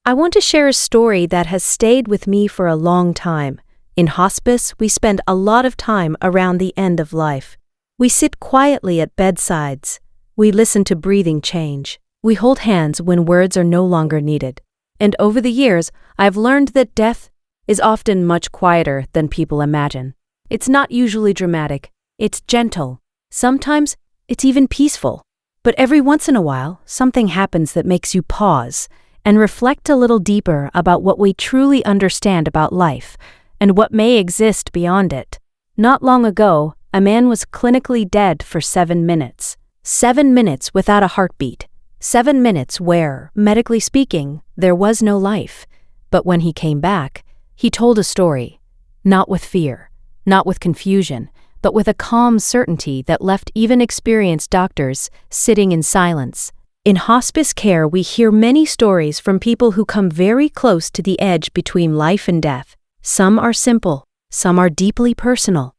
I want to share a story that has stayed with me for a long time. In hospice, we spend a lot of time around the end of life. We sit quietly at bedsides. We listen to breathing change. We hold hands when words are no longer needed. And over the years, I've learned that death is often much quieter than people imagine. It's not usually dramatic. It's gentle. Sometimes it's even peaceful. But every once in a while, something happens that makes you pause and reflect a little deeper about what we truly understand about life and what may exist beyond it. Not long ago, a man was clinically dead for 7 minutes. 7 minutes without a heartbeat. 7 minutes where, medically speaking, there was no life. But when he came back, he told a story. Not with fear, not with confusion, but with a calm certainty that left even experienced doctors sitting in silence. In hospice care, we hear many stories from people who come very close to the edge between life and death. Some are simple, some are deeply personal,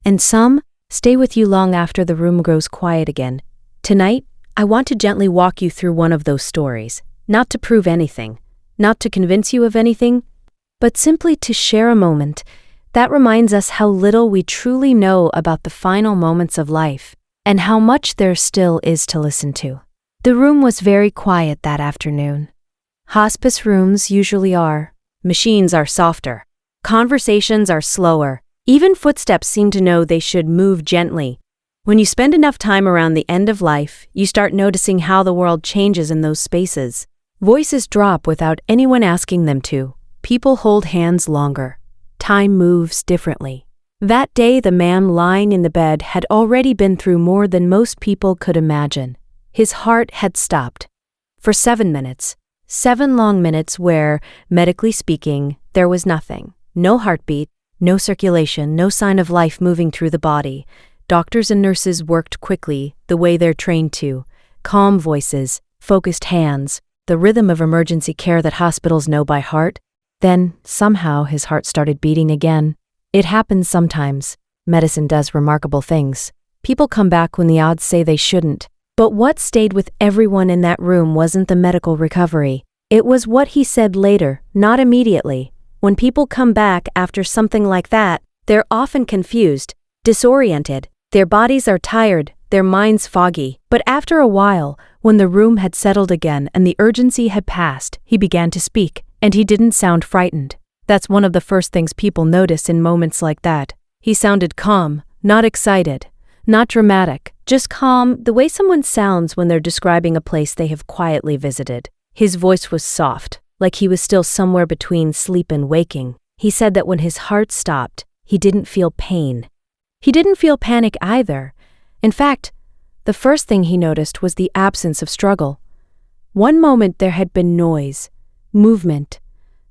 and some stay with you long after the room grows quiet again. Tonight, I want to gently walk you through one of those stories, not to prove anything, not to convince you of anything, but simply to share a moment that reminds us how little we truly know about the final moments of life and how much there still is to listen to. The room was very quiet that afternoon. Hospice rooms usually are. Machines are softer. Conversations are slower. Even footsteps seem to know they should move gently. When you spend enough time around the end of life, you start noticing how the world changes in those spaces. Voices drop without anyone asking them to. People hold hands longer. Time moves differently. That day, the man lying in the bed had already been through more than most people could imagine. His heart had stopped. For 7 minutes. 7 long minutes where, medically speaking, there was nothing. No heartbeat, no circulation, no sign of life moving through the body. Doctors and nurses worked quickly, the way they're trained to. Calm voices, focused hands, the rhythm of emergency care that hospitals know by heart. Then, somehow, his heart started beating again. It happens sometimes. Medicine does remarkable things. People come back when the odds say they shouldn't. But what stayed with everyone in that room wasn't the medical recovery. It was what he said later, not immediately. When people come back after something like that, they're often confused, disoriented. Their bodies are tired, their minds foggy. But after a while, when the room had settled again and the urgency had passed, he began to speak. And he didn't sound frightened. That's one of the first things people notice in moments like that. He sounded calm, not excited, not dramatic, just calm, the way someone sounds when they're describing a place they have quietly visited. His voice was soft, like he was still somewhere between sleep and waking. He said that when his heart stopped, he didn't feel pain. He didn't feel panic either. In fact, the first thing he noticed was the absence of struggle. One moment there had been noise, movement,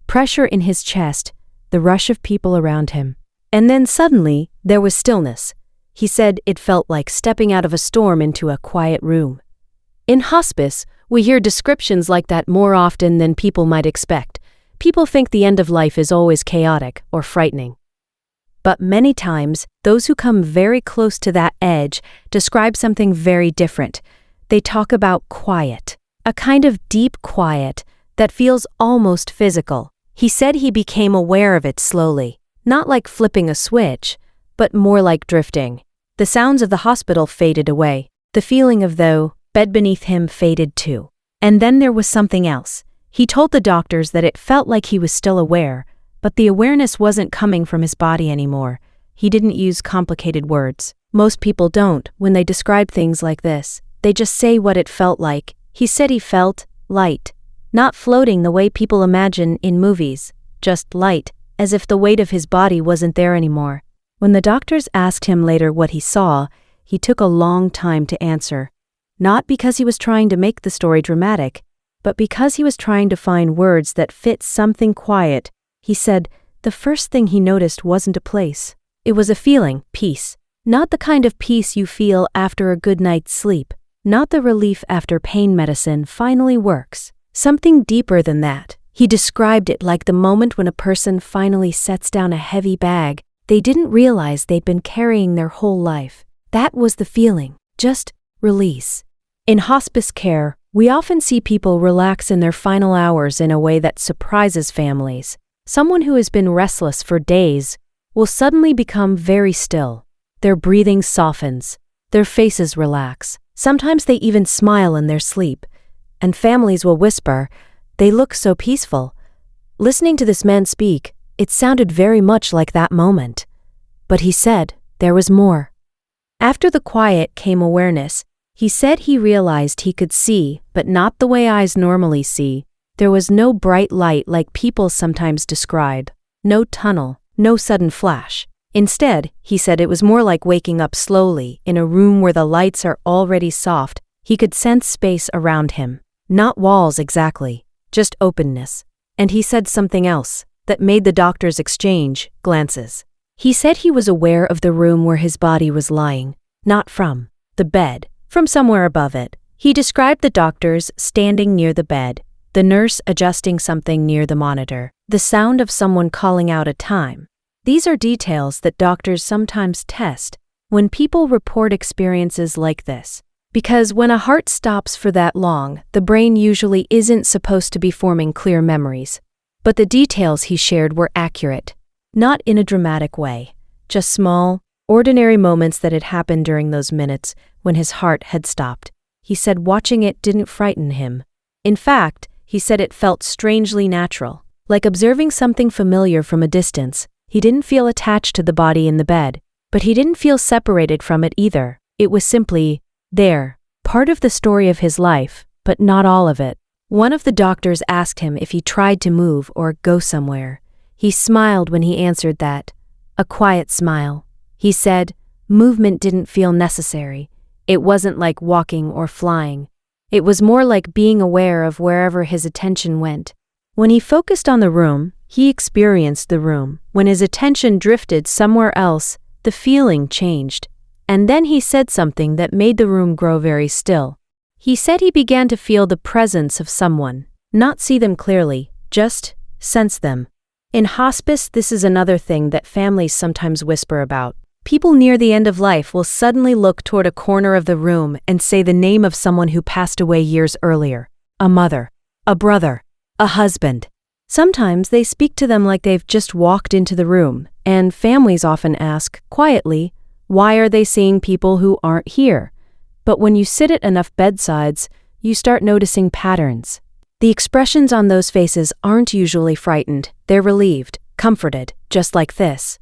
pressure in his chest, the rush of people around him. And then suddenly, there was stillness. He said it felt like stepping out of a storm into a quiet room. In hospice, we hear descriptions like that more often than people might expect. People think the end of life is always chaotic or frightening. But many times, those who come very close to that edge describe something very different. They talk about quiet, a kind of deep quiet that feels almost physical. He said he became aware of it slowly, not like flipping a switch, but more like drifting. The sounds of the hospital faded away. The feeling of the bed beneath him faded too. And then there was something else. He told the doctors that it felt like he was still aware, but the awareness wasn't coming from his body anymore. He didn't use complicated words. Most people don't when they describe things like this. They just say what it felt like. He said he felt light. Not floating the way people imagine in movies, just light, as if the weight of his body wasn't there anymore. When the doctors asked him later what he saw, he took a long time to answer. Not because he was trying to make the story dramatic, but because he was trying to find words that fit something quiet. He said the first thing he noticed wasn't a place. It was a feeling, peace. Not the kind of peace you feel after a good night's sleep. Not the relief after pain medicine finally works. Something deeper than that. He described it like the moment when a person finally sets down a heavy bag they didn't realize they'd been carrying their whole life. That was the feeling. Just release. In hospice care, We often see people relax in their final hours in a way that surprises families. Someone who has been restless for days will suddenly become very still. Their breathing softens, their faces relax. Sometimes they even smile in their sleep, and families will whisper, "They look so peaceful." Listening to this man speak, it sounded very much like that moment. But he said there was more. After the quiet came awareness. He said he realized he could see, but not the way eyes normally see. There was no bright light like people sometimes describe, no tunnel, no sudden flash. Instead, he said it was more like waking up slowly in a room where the lights are already soft. He could sense space around him, not walls exactly, just openness. And he said something else that made the doctors exchange glances. He said he was aware of the room where his body was lying, not from the bed, from somewhere above it. He described the doctors standing near the bed, the nurse adjusting something near the monitor, the sound of someone calling out a time. These are details that doctors sometimes test when people report experiences like this. Because when a heart stops for that long, the brain usually isn't supposed to be forming clear memories. But the details he shared were accurate, not in a dramatic way, just small, ordinary moments that had happened during those minutes when his heart had stopped. He said watching it didn't frighten him. In fact, he said it felt strangely natural, like observing something familiar from a distance. He didn't feel attached to the body in the bed, but he didn't feel separated from it either. It was simply there, part of the story of his life, but not all of it. One of the doctors asked him if he tried to move or go somewhere. He smiled when he answered that, a quiet smile. He said, movement didn't feel necessary. It wasn't like walking or flying. It was more like being aware of wherever his attention went. When he focused on the room, he experienced the room. When his attention drifted somewhere else, the feeling changed. And then he said something that made the room grow very still. He said he began to feel the presence of someone, not see them clearly, just sense them. In hospice, this is another thing that families sometimes whisper about. People near the end of life will suddenly look toward a corner of the room and say the name of someone who passed away years earlier. A mother, a brother, a husband. Sometimes they speak to them like they've just walked into the room, and families often ask, quietly, why are they seeing people who aren't here? But when you sit at enough bedsides, you start noticing patterns. The expressions on those faces aren't usually frightened, they're relieved, comforted, just like this.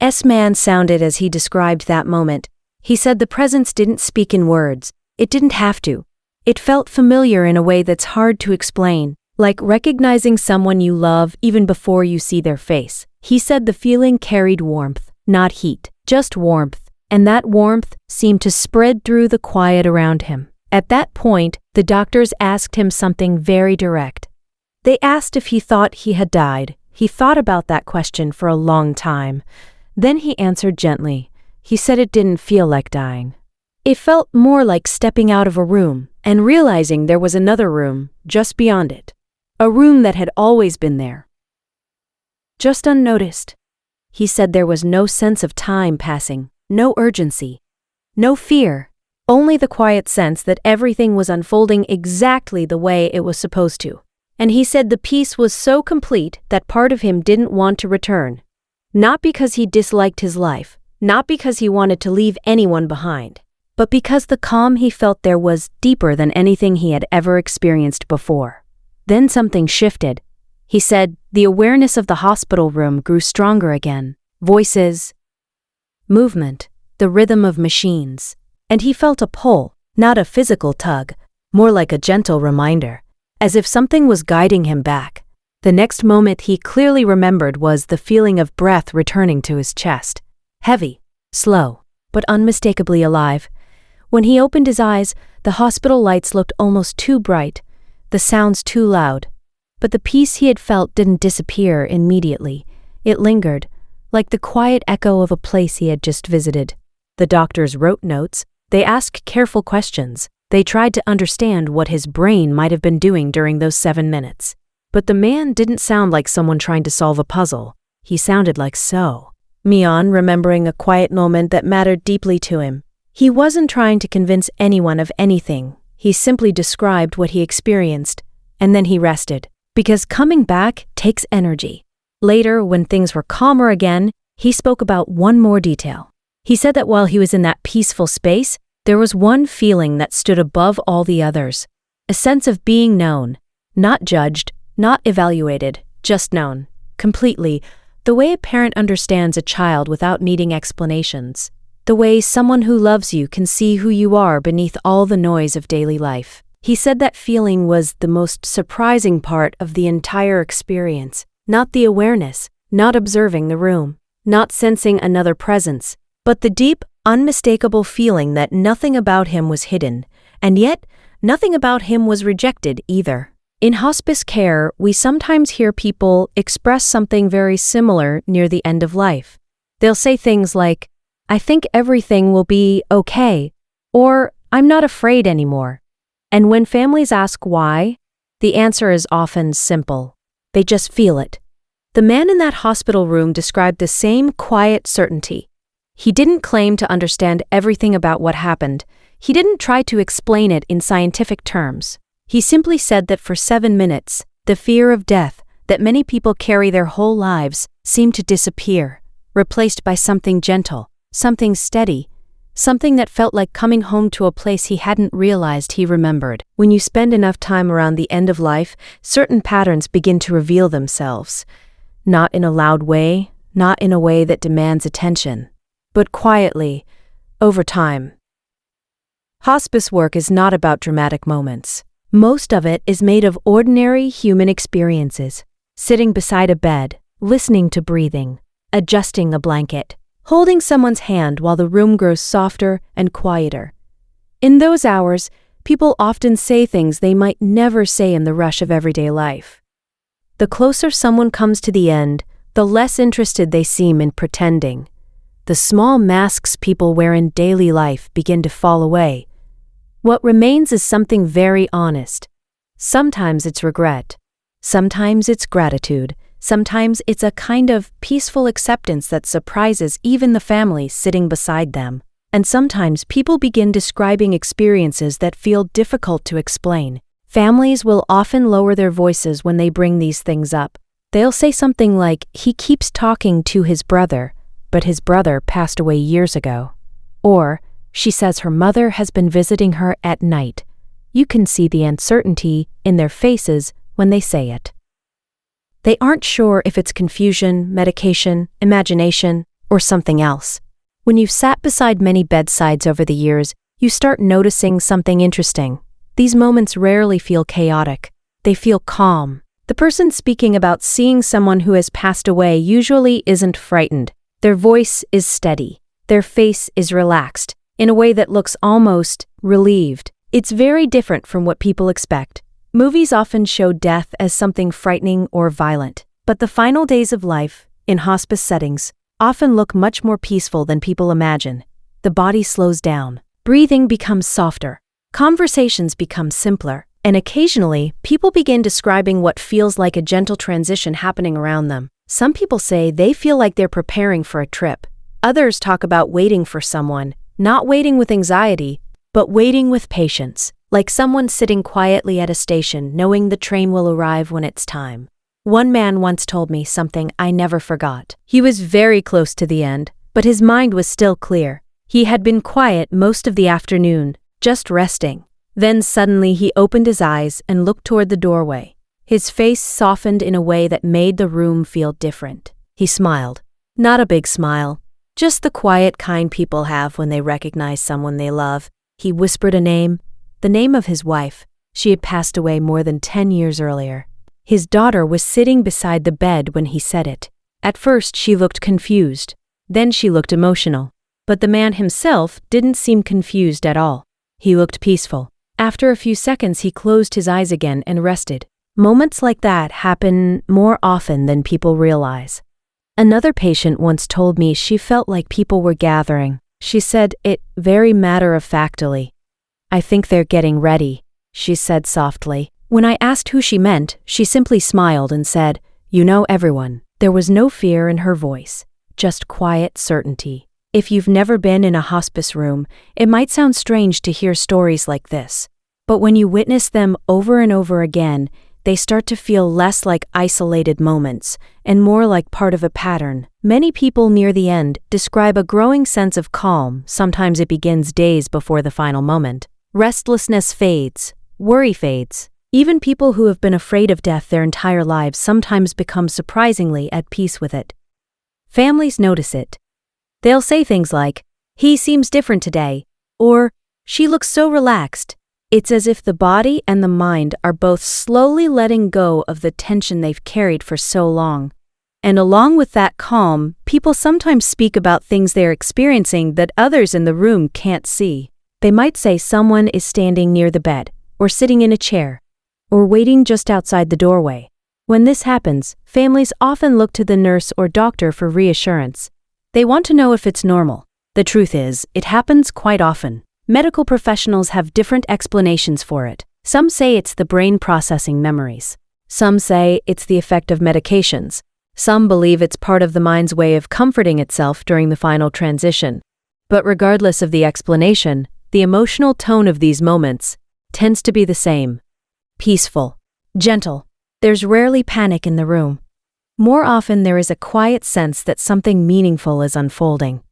S-Man sounded as he described that moment. He said the presence didn't speak in words. It didn't have to. It felt familiar in a way that's hard to explain, like recognizing someone you love even before you see their face. He said the feeling carried warmth, not heat, just warmth, and that warmth seemed to spread through the quiet around him. At that point, the doctors asked him something very direct. They asked if he thought he had died. He thought about that question for a long time. Then he answered gently. He said it didn't feel like dying. It felt more like stepping out of a room and realizing there was another room just beyond it. A room that had always been there, just unnoticed. He said there was no sense of time passing, no urgency, no fear, only the quiet sense that everything was unfolding exactly the way it was supposed to. And he said the peace was so complete that part of him didn't want to return. Not because he disliked his life, not because he wanted to leave anyone behind, but because the calm he felt there was deeper than anything he had ever experienced before. Then something shifted. He said the awareness of the hospital room grew stronger again. Voices, movement, the rhythm of machines. And he felt a pull, not a physical tug, more like a gentle reminder, as if something was guiding him back. The next moment he clearly remembered was the feeling of breath returning to his chest. Heavy, slow, but unmistakably alive. When he opened his eyes, the hospital lights looked almost too bright, the sounds too loud. But the peace he had felt didn't disappear immediately. It lingered, like the quiet echo of a place he had just visited. The doctors wrote notes. They asked careful questions. They tried to understand what his brain might have been doing during those 7 minutes. But the man didn't sound like someone trying to solve a puzzle. He sounded like Mian, remembering a quiet moment that mattered deeply to him. He wasn't trying to convince anyone of anything. He simply described what he experienced, and then he rested, because coming back takes energy. Later, when things were calmer again, he spoke about one more detail. He said that while he was in that peaceful space, there was one feeling that stood above all the others. A sense of being known, not judged, not evaluated, just known, completely, the way a parent understands a child without needing explanations. The way someone who loves you can see who you are beneath all the noise of daily life. He said that feeling was the most surprising part of the entire experience, not the awareness, not observing the room, not sensing another presence, but the deep, unmistakable feeling that nothing about him was hidden, and yet nothing about him was rejected either. In hospice care, we sometimes hear people express something very similar near the end of life. They'll say things like, "I think everything will be okay," or "I'm not afraid anymore." And when families ask why, the answer is often simple. They just feel it. The man in that hospital room described the same quiet certainty. He didn't claim to understand everything about what happened. He didn't try to explain it in scientific terms. He simply said that for 7 minutes, the fear of death that many people carry their whole lives seemed to disappear, replaced by something gentle, something steady, something that felt like coming home to a place he hadn't realized he remembered. When you spend enough time around the end of life, certain patterns begin to reveal themselves. Not in a loud way, not in a way that demands attention, but quietly, over time. Hospice work is not about dramatic moments. Most of it is made of ordinary human experiences. Sitting beside a bed, listening to breathing, adjusting a blanket, holding someone's hand while the room grows softer and quieter. In those hours, people often say things they might never say in the rush of everyday life. The closer someone comes to the end, the less interested they seem in pretending. The small masks people wear in daily life begin to fall away. What remains is something very honest. Sometimes it's regret. Sometimes it's gratitude. Sometimes it's a kind of peaceful acceptance that surprises even the family sitting beside them. And sometimes people begin describing experiences that feel difficult to explain. Families will often lower their voices when they bring these things up. They'll say something like, "He keeps talking to his brother, but his brother passed away years ago." Or, "She says her mother has been visiting her at night." You can see the uncertainty in their faces when they say it. They aren't sure if it's confusion, medication, imagination, or something else. When you've sat beside many bedsides over the years, you start noticing something interesting. These moments rarely feel chaotic. They feel calm. The person speaking about seeing someone who has passed away usually isn't frightened. Their voice is steady. Their face is relaxed, in a way that looks almost relieved. It's very different from what people expect. Movies often show death as something frightening or violent, but the final days of life, in hospice settings, often look much more peaceful than people imagine. The body slows down, breathing becomes softer, conversations become simpler, and occasionally, people begin describing what feels like a gentle transition happening around them. Some people say they feel like they're preparing for a trip. Others talk about waiting for someone, not waiting with anxiety, but waiting with patience, like someone sitting quietly at a station knowing the train will arrive when it's time. One man once told me something I never forgot. He was very close to the end, but his mind was still clear. He had been quiet most of the afternoon, just resting. Then suddenly he opened his eyes and looked toward the doorway. His face softened in a way that made the room feel different. He smiled. Not a big smile, just the quiet kind people have when they recognize someone they love. He whispered a name, the name of his wife. She had passed away more than 10 years earlier. His daughter was sitting beside the bed when he said it. At first she looked confused. Then she looked emotional. But the man himself didn't seem confused at all. He looked peaceful. After a few seconds he closed his eyes again and rested. Moments like that happen more often than people realize. Another patient once told me she felt like people were gathering. She said it very matter-of-factly. "I think they're getting ready," she said softly. When I asked who she meant, she simply smiled and said, "You know everyone." There was no fear in her voice, just quiet certainty. If you've never been in a hospice room, it might sound strange to hear stories like this. But when you witness them over and over again, they start to feel less like isolated moments and more like part of a pattern. Many people near the end describe a growing sense of calm. Sometimes it begins days before the final moment. Restlessness fades. Worry fades. Even people who have been afraid of death their entire lives sometimes become surprisingly at peace with it. Families notice it. They'll say things like, "He seems different today," or "She looks so relaxed." It's as if the body and the mind are both slowly letting go of the tension they've carried for so long. And along with that calm, people sometimes speak about things they're experiencing that others in the room can't see. They might say someone is standing near the bed, or sitting in a chair, or waiting just outside the doorway. When this happens, families often look to the nurse or doctor for reassurance. They want to know if it's normal. The truth is, it happens quite often. Medical professionals have different explanations for it. Some say it's the brain processing memories. Some say it's the effect of medications. Some believe it's part of the mind's way of comforting itself during the final transition. But regardless of the explanation, the emotional tone of these moments tends to be the same. Peaceful. Gentle. There's rarely panic in the room. More often there is a quiet sense that something meaningful is unfolding.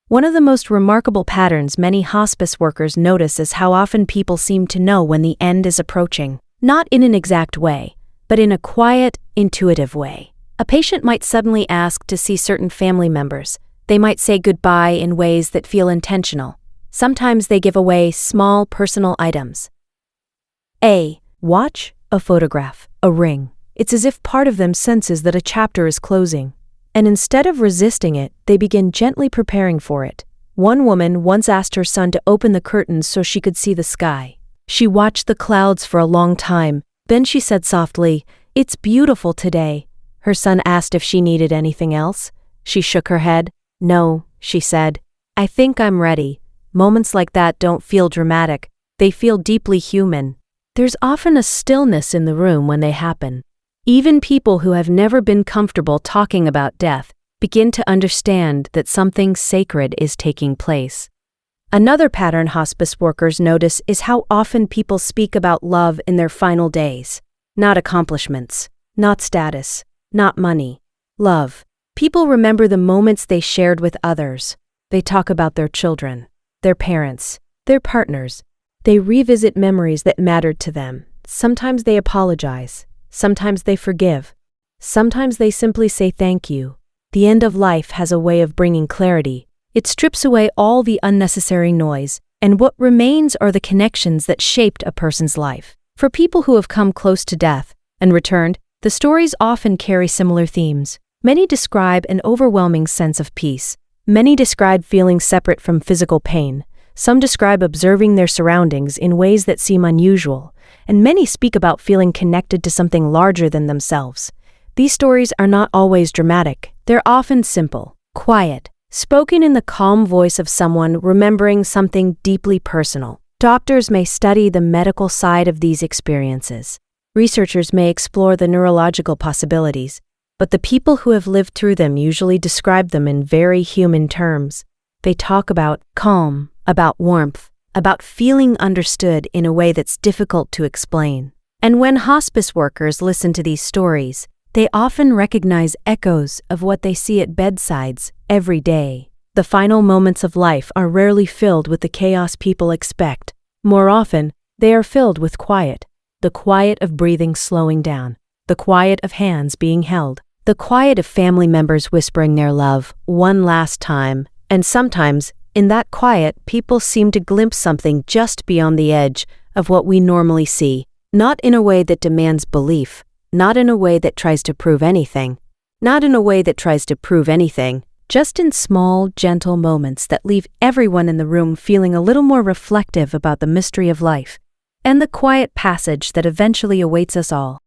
One of the most remarkable patterns many hospice workers notice is how often people seem to know when the end is approaching. Not in an exact way, but in a quiet, intuitive way. A patient might suddenly ask to see certain family members. They might say goodbye in ways that feel intentional. Sometimes they give away small personal items. A watch, a photograph, a ring. It's as if part of them senses that a chapter is closing. And instead of resisting it, they begin gently preparing for it. One woman once asked her son to open the curtains so she could see the sky. She watched the clouds for a long time. Then she said softly, "It's beautiful today." Her son asked if she needed anything else. She shook her head. "No," she said. "I think I'm ready." Moments like that don't feel dramatic. They feel deeply human. There's often a stillness in the room when they happen. Even people who have never been comfortable talking about death begin to understand that something sacred is taking place. Another pattern hospice workers notice is how often people speak about love in their final days. Not accomplishments, not status, not money. Love. People remember the moments they shared with others. They talk about their children, their parents, their partners. They revisit memories that mattered to them. Sometimes they apologize. Sometimes they forgive. Sometimes they simply say thank you. The end of life has a way of bringing clarity. It strips away all the unnecessary noise, and what remains are the connections that shaped a person's life. For people who have come close to death and returned, the stories often carry similar themes. Many describe an overwhelming sense of peace. Many describe feeling separate from physical pain. Some describe observing their surroundings in ways that seem unusual. And many speak about feeling connected to something larger than themselves. These stories are not always dramatic. They're often simple, quiet, spoken in the calm voice of someone remembering something deeply personal. Doctors may study the medical side of these experiences. Researchers may explore the neurological possibilities, but the people who have lived through them usually describe them in very human terms. They talk about calm, about warmth, about feeling understood in a way that's difficult to explain. And when hospice workers listen to these stories, they often recognize echoes of what they see at bedsides every day. The final moments of life are rarely filled with the chaos people expect. More often, they are filled with quiet. The quiet of breathing slowing down. The quiet of hands being held. The quiet of family members whispering their love one last time. And sometimes, in that quiet, people seem to glimpse something just beyond the edge of what we normally see, not in a way that demands belief, not in a way that tries to prove anything, just in small, gentle moments that leave everyone in the room feeling a little more reflective about the mystery of life and the quiet passage that eventually awaits us all.